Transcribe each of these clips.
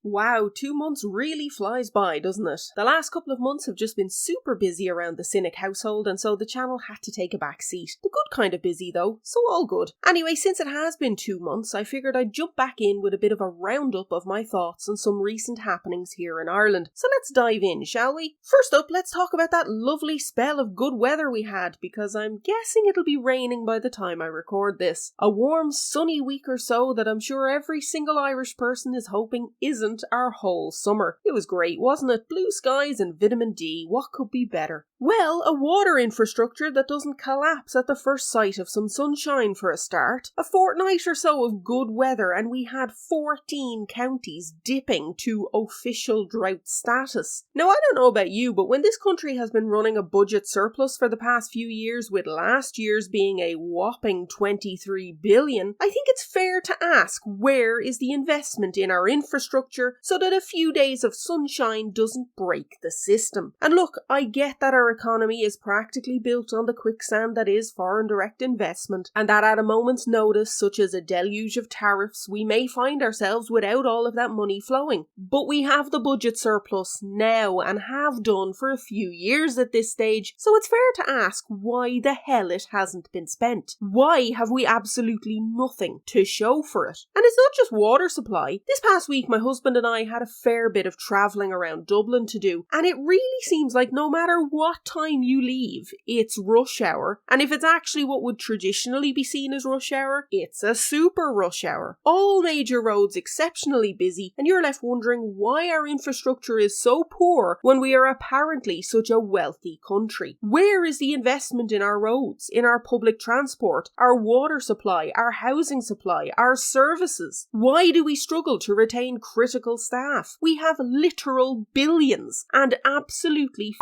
Wow, 2 months really flies by, doesn't it? The last couple of months have just been super busy around the Cynic household, and so the channel had to take a back seat. The good kind of busy though, so all good. Anyway, since it has been 2 months, I figured I'd jump back in with a bit of a roundup of my thoughts on some recent happenings here in Ireland. So let's dive in, shall we? First up, let's talk about that lovely spell of good weather we had, because I'm guessing it'll be raining by the time I record this. A warm, sunny week or so that I'm sure every single Irish person is hoping isn't our whole summer. It was great, wasn't it? Blue skies and vitamin D, what could be better? Well, a water infrastructure that doesn't collapse at the first sight of some sunshine for a start. A fortnight or so of good weather and we had 14 counties dipping to official drought status. Now, I don't know about you, but when this country has been running a budget surplus for the past few years, with last year's being a whopping 23 billion, I think it's fair to ask, where is the investment in our infrastructure so that a few days of sunshine doesn't break the system? And look, I get that our economy is practically built on the quicksand that is foreign direct investment, and that at a moment's notice, such as a deluge of tariffs, we may find ourselves without all of that money flowing. But we have the budget surplus now and have done for a few years at this stage, so it's fair to ask why the hell it hasn't been spent. Why have we absolutely nothing to show for it? And it's not just water supply. This past week my husband and I had a fair bit of travelling around Dublin to do, and it really seems like no matter what time you leave, it's rush hour, and if it's actually what would traditionally be seen as rush hour, it's a super rush hour. All major roads exceptionally busy, and you're left wondering why our infrastructure is so poor when we are apparently such a wealthy country. Where is the investment in our roads, in our public transport, our water supply, our housing supply, our services? Why do we struggle to retain critical staff? We have literal billions and absolutely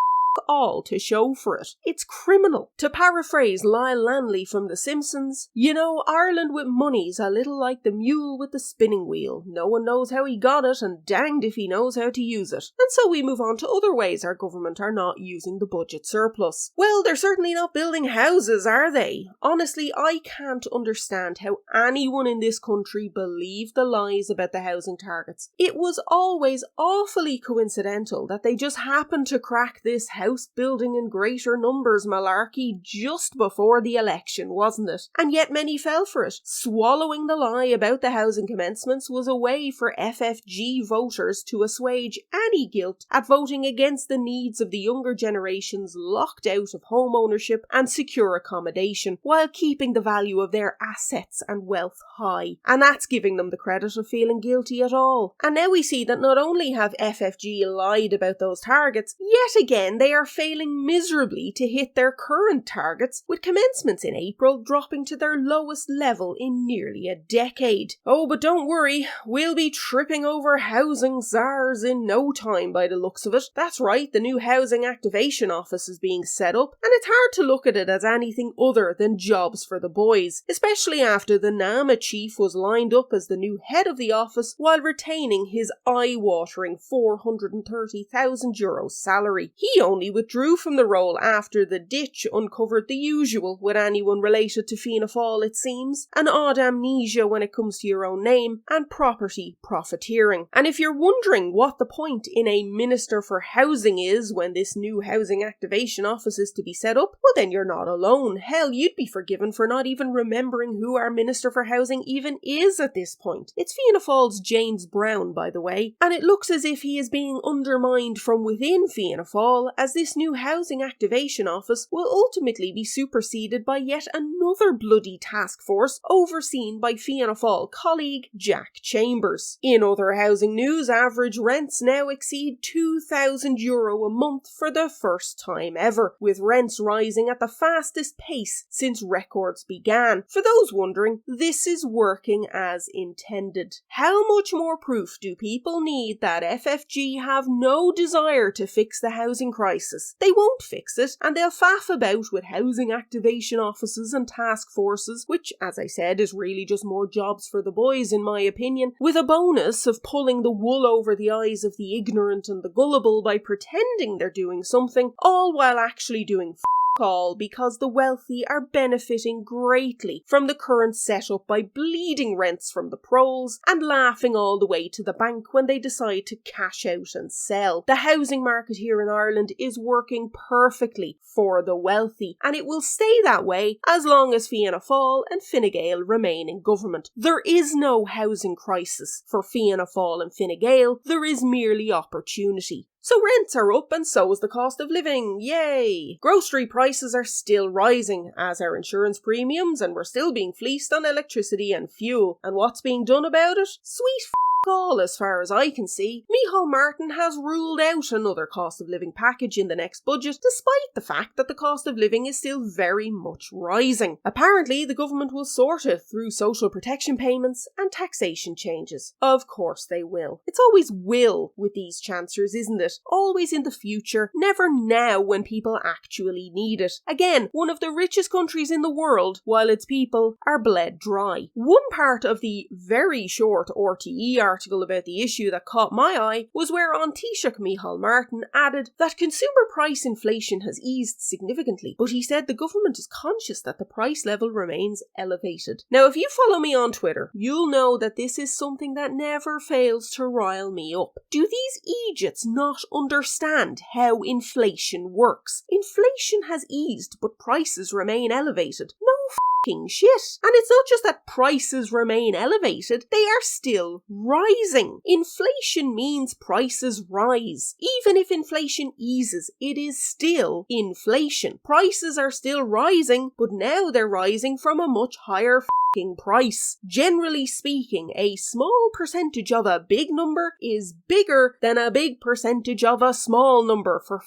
all to show for it. It's criminal. To paraphrase Lyle Lanley from The Simpsons, you know, Ireland with money's a little like the mule with the spinning wheel. No one knows how he got it, and danged if he knows how to use it. And so we move on to other ways our government are not using the budget surplus. Well, they're certainly not building houses, are they? Honestly, I can't understand how anyone in this country believed the lies about the housing targets. It was always awfully coincidental that they just happened to crack this house building in greater numbers malarkey just before the election, wasn't it? And yet many fell for it. Swallowing the lie about the housing commencements was a way for FFG voters to assuage any guilt at voting against the needs of the younger generations locked out of home ownership and secure accommodation, while keeping the value of their assets and wealth high. And that's giving them the credit of feeling guilty at all. And now we see that not only have FFG lied about those targets, yet again they are failing miserably to hit their current targets, with commencements in April dropping to their lowest level in nearly a decade. Oh, but don't worry, we'll be tripping over housing czars in no time by the looks of it. That's right, the new Housing Activation Office is being set up, and it's hard to look at it as anything other than jobs for the boys, especially after the NAMA chief was lined up as the new head of the office while retaining his eye-watering €430,000 salary. He only withdrew from the role after the ditch uncovered the usual with anyone related to Fianna Fáil, it seems. An odd amnesia when it comes to your own name, and property profiteering. And if you're wondering what the point in a Minister for Housing is when this new Housing Activation Office is to be set up, well then you're not alone. Hell, you'd be forgiven for not even remembering who our Minister for Housing even is at this point. It's Fianna Fáil's James Brown, by the way, and it looks as if he is being undermined from within Fianna Fáil, as this new Housing Activation Office will ultimately be superseded by yet another bloody task force overseen by Fianna Fáil colleague Jack Chambers. In other housing news, average rents now exceed €2,000 a month for the first time ever, with rents rising at the fastest pace since records began. For those wondering, this is working as intended. How much more proof do people need that FFG have no desire to fix the housing crisis? They won't fix it, and they'll faff about with housing activation offices and task forces, which, as I said, is really just more jobs for the boys in my opinion, with a bonus of pulling the wool over the eyes of the ignorant and the gullible by pretending they're doing something, all while actually doing all, because the wealthy are benefiting greatly from the current setup by bleeding rents from the proles and laughing all the way to the bank when they decide to cash out and sell. The housing market here in Ireland is working perfectly for the wealthy, and it will stay that way as long as Fianna Fáil and Fine Gael remain in government. There is no housing crisis for Fianna Fáil and Fine Gael, there is merely opportunity. So rents are up and so is the cost of living, yay! Grocery prices are still rising, as are insurance premiums, and we're still being fleeced on electricity and fuel. And what's being done about it? Sweet all as far as I can see. Micheál Martin has ruled out another cost of living package in the next budget, despite the fact that the cost of living is still very much rising. Apparently, the government will sort it through social protection payments and taxation changes. Of course they will. It's always will with these chancers, isn't it? Always in the future, never now when people actually need it. Again, one of the richest countries in the world, while its people are bled dry. One part of the very short RTE article about the issue that caught my eye was where Taoiseach Micheál Martin added that consumer price inflation has eased significantly, but he said the government is conscious that the price level remains elevated. Now, if you follow me on Twitter, you'll know that this is something that never fails to rile me up. Do these Egypts not understand how inflation works? Inflation has eased, but prices remain elevated. No shit. And it's not just that prices remain elevated, they are still rising. Inflation means prices rise. Even if inflation eases, it is still inflation. Prices are still rising, but now they're rising from a much higher price. Generally speaking, a small percentage of a big number is bigger than a big percentage of a small number, for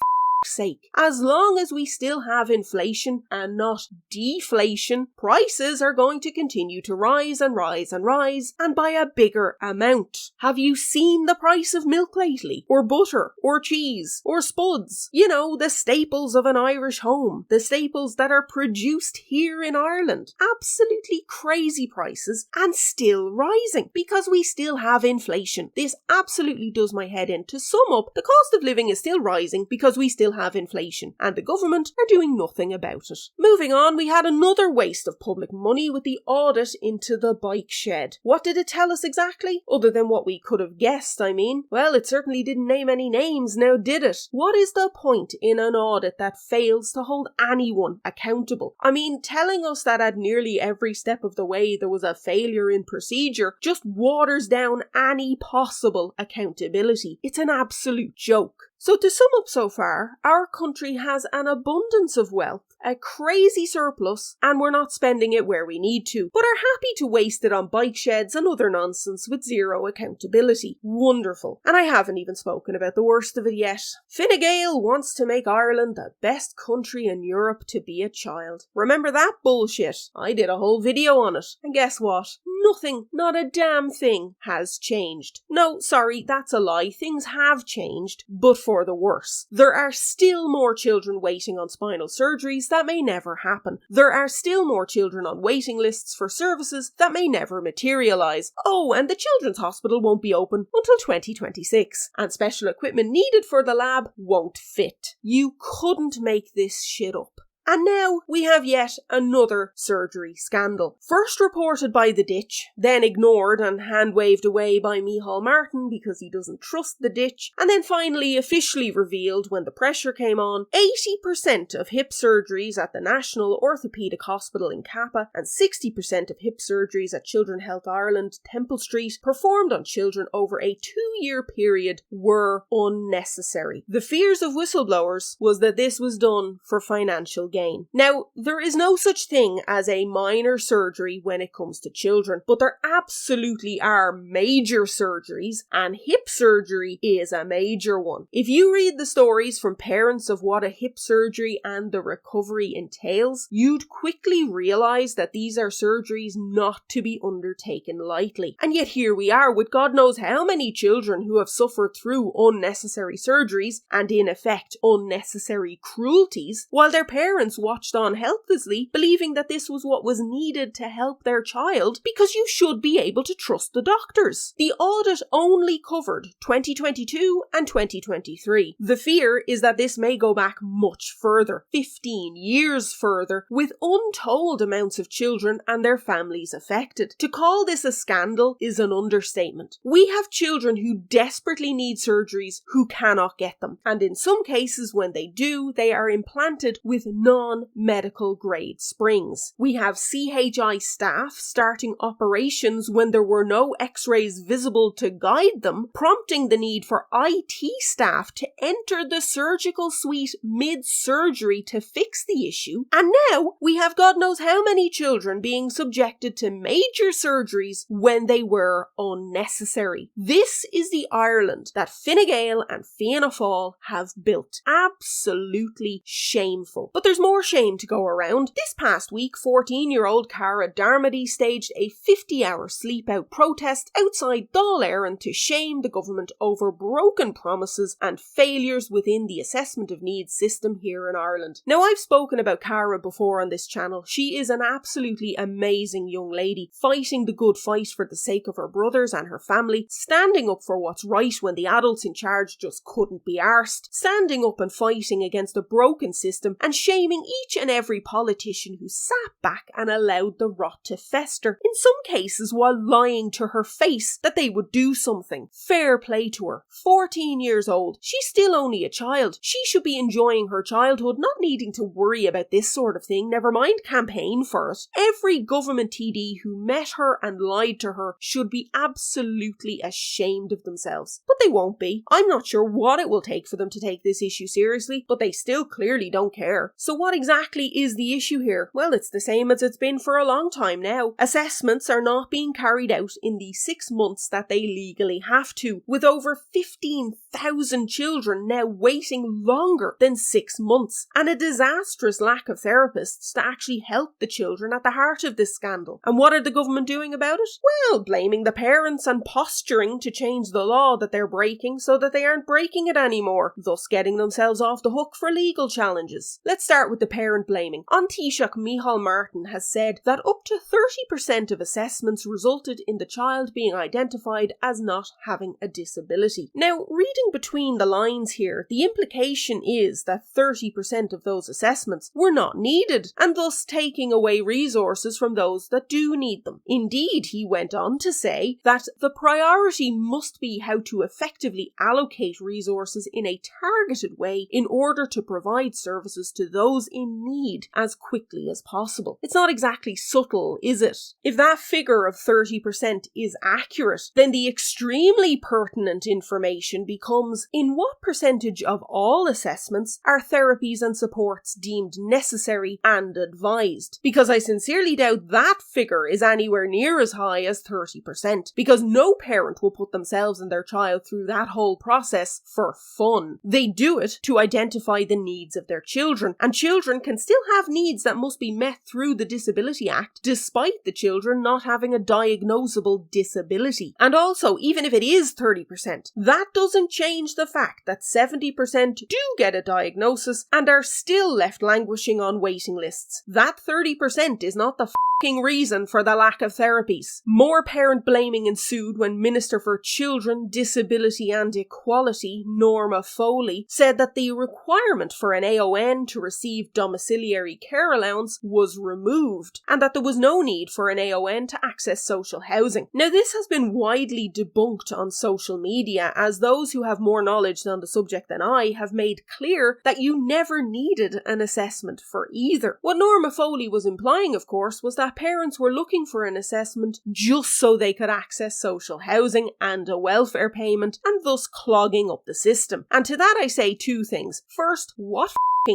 sake. As long as we still have inflation and not deflation, prices are going to continue to rise and rise and rise, and by a bigger amount. Have you seen the price of milk lately? Or butter? Or cheese? Or spuds? You know, the staples of an Irish home. The staples that are produced here in Ireland. Absolutely crazy prices, and still rising, because we still have inflation. This absolutely does my head in. To sum up, the cost of living is still rising because we still have inflation, and the government are doing nothing about it. Moving on, we had another waste of public money with the audit into the bike shed. What did it tell us exactly? Other than what we could have guessed, I mean. Well, it certainly didn't name any names, now did it? What is the point in an audit that fails to hold anyone accountable? I mean, telling us that at nearly every step of the way there was a failure in procedure just waters down any possible accountability. It's an absolute joke. So to sum up so far, our country has an abundance of wealth, a crazy surplus, and we're not spending it where we need to, but are happy to waste it on bike sheds and other nonsense with zero accountability. Wonderful. And I haven't even spoken about the worst of it yet. Fine Gael wants to make Ireland the best country in Europe to be a child. Remember that bullshit? I did a whole video on it. And guess what? Nothing, not a damn thing, has changed. No, sorry, that's a lie. Things have changed, but for the worse. There are still more children waiting on spinal surgeries that may never happen. There are still more children on waiting lists for services that may never materialise. Oh, and the Children's Hospital won't be open until 2026. And special equipment needed for the lab won't fit. You couldn't make this shit up. And now we have yet another surgery scandal. First reported by The Ditch, then ignored and hand-waved away by Micheál Martin because he doesn't trust The Ditch, and then finally officially revealed when the pressure came on. 80% of hip surgeries at the National Orthopaedic Hospital in Kappa and 60% of hip surgeries at Children's Health Ireland, Temple Street, performed on children over a 2-year period were unnecessary. The fears of whistleblowers was that this was done for financial gain. Now, there is no such thing as a minor surgery when it comes to children, but there absolutely are major surgeries, and hip surgery is a major one. If you read the stories from parents of what a hip surgery and the recovery entails, you'd quickly realise that these are surgeries not to be undertaken lightly. And yet here we are with God knows how many children who have suffered through unnecessary surgeries and in effect unnecessary cruelties, while their parents parents watched on helplessly, believing that this was what was needed to help their child because you should be able to trust the doctors. The audit only covered 2022 and 2023. The fear is that this may go back much further, 15 years further, with untold amounts of children and their families affected. To call this a scandal is an understatement. We have children who desperately need surgeries who cannot get them, and in some cases when they do, they are implanted with non-medical grade springs. We have CHI staff starting operations when there were no x-rays visible to guide them, prompting the need for IT staff to enter the surgical suite mid-surgery to fix the issue, and now we have God knows how many children being subjected to major surgeries when they were unnecessary. This is the Ireland that Fine Gael and Fianna Fáil have built. Absolutely shameful. But there's more shame to go around. This past week, 14-year-old Cara Darmody staged a 50-hour sleep-out protest outside Dáil Éireann to shame the government over broken promises and failures within the assessment of needs system here in Ireland. Now, I've spoken about Cara before on this channel. She is an absolutely amazing young lady, fighting the good fight for the sake of her brothers and her family, standing up for what's right when the adults in charge just couldn't be arsed, standing up and fighting against a broken system, and shaming each and every politician who sat back and allowed the rot to fester, in some cases while lying to her face that they would do something. Fair play to her. 14 years old. She's still only a child. She should be enjoying her childhood, not needing to worry about this sort of thing, never mind campaign for it. Every government TD who met her and lied to her should be absolutely ashamed of themselves. But they won't be. I'm not sure what it will take for them to take this issue seriously, but they still clearly don't care. So what exactly is the issue here? Well, it's the same as it's been for a long time now. Assessments are not being carried out in the 6 months that they legally have to, with over 15,000 children now waiting longer than 6 months, and a disastrous lack of therapists to actually help the children at the heart of this scandal. And what are the government doing about it? Well, blaming the parents and posturing to change the law that they're breaking so that they aren't breaking it anymore, thus getting themselves off the hook for legal challenges. Let's start with the parent blaming. An Taoiseach Micheál Martin has said that up to 30% of assessments resulted in the child being identified as not having a disability. Now, reading between the lines here, the implication is that 30% of those assessments were not needed, and thus taking away resources from those that do need them. Indeed, he went on to say that the priority must be how to effectively allocate resources in a targeted way in order to provide services to those in need as quickly as possible. It's not exactly subtle, is it? If that figure of 30% is accurate, then the extremely pertinent information becomes in what percentage of all assessments are therapies and supports deemed necessary and advised? Because I sincerely doubt that figure is anywhere near as high as 30%, because no parent will put themselves and their child through that whole process for fun. They do it to identify the needs of their children, and children can still have needs that must be met through the Disability Act, despite the children not having a diagnosable disability. And also, even if it is 30%, that doesn't change the fact that 70% do get a diagnosis and are still left languishing on waiting lists. That 30% is not the reason for the lack of therapies. More parent blaming ensued when Minister for Children, Disability and Equality, Norma Foley, said that the requirement for an AON to receive domiciliary care allowance was removed, and that there was no need for an AON to access social housing. Now, this has been widely debunked on social media, as those who have more knowledge on the subject than I have made clear that you never needed an assessment for either. What Norma Foley was implying, of course, was that parents were looking for an assessment just so they could access social housing and a welfare payment, and thus clogging up the system. And to that I say two things. First, what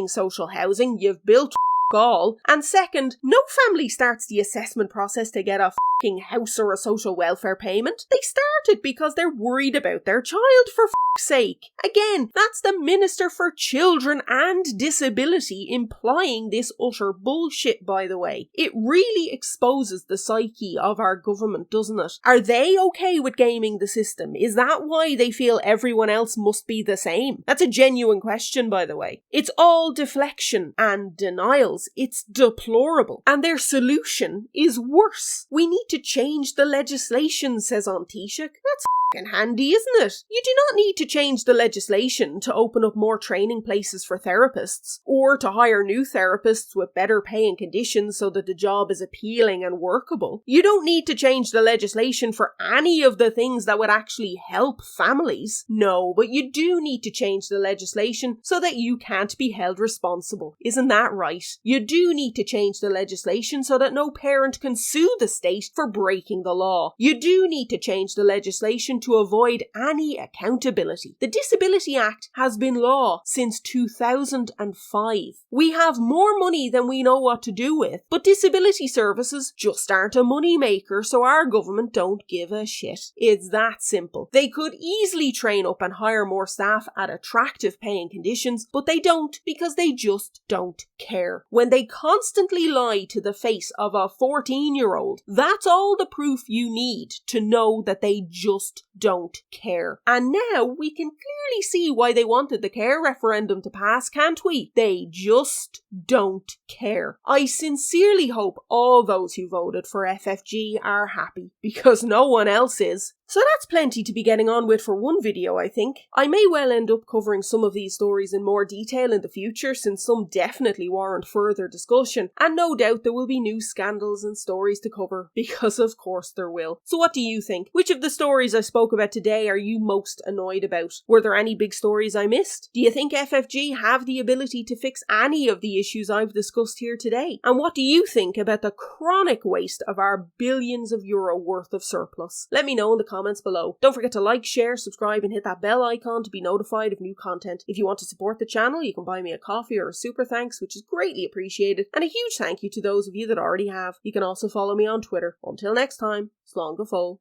social housing? You've built all. And second, no family starts the assessment process to get a fucking house or a social welfare payment. They start it because they're worried about their child, for fuck's sake. Again, that's the Minister for Children and Disability implying this utter bullshit, by the way. It really exposes the psyche of our government, doesn't it? Are they okay with gaming the system? Is that why they feel everyone else must be the same? That's a genuine question, by the way. It's all deflection and denials. It's deplorable. And their solution is worse. We need to change the legislation, says Aunt Taoiseach. That's fucking handy, isn't it? You do not need to change the legislation to open up more training places for therapists, or to hire new therapists with better pay and conditions so that the job is appealing and workable. You don't need to change the legislation for any of the things that would actually help families. No, but you do need to change the legislation so that you can't be held responsible. Isn't that right? You do need to change the legislation so that no parent can sue the state for breaking the law. You do need to change the legislation to avoid any accountability. The Disability Act has been law since 2005. We have more money than we know what to do with, but disability services just aren't a money maker, so our government don't give a shit. It's that simple. They could easily train up and hire more staff at attractive paying conditions, but they don't because they just don't care. When they constantly lie to the face of a 14-year-old, that's all the proof you need to know that they just don't care. And now we can clearly see why they wanted the care referendum to pass, can't we? They just don't care. I sincerely hope all those who voted for FFG are happy, because no one else is. So that's plenty to be getting on with for one video, I think. I may well end up covering some of these stories in more detail in the future, since some definitely warrant further discussion, and no doubt there will be new scandals and stories to cover, because of course there will. So what do you think? Which of the stories I spoke about today are you most annoyed about? Were there any big stories I missed? Do you think FFG have the ability to fix any of the issues I've discussed here today? And what do you think about the chronic waste of our billions of euro worth of surplus? Let me know in the comments below. Don't forget to like, share, subscribe and hit that bell icon to be notified of new content. If you want to support the channel, you can buy me a coffee or a super thanks, which is greatly appreciated, and a huge thank you to those of you that already have. You can also follow me on Twitter. Until next time, slán go fóill.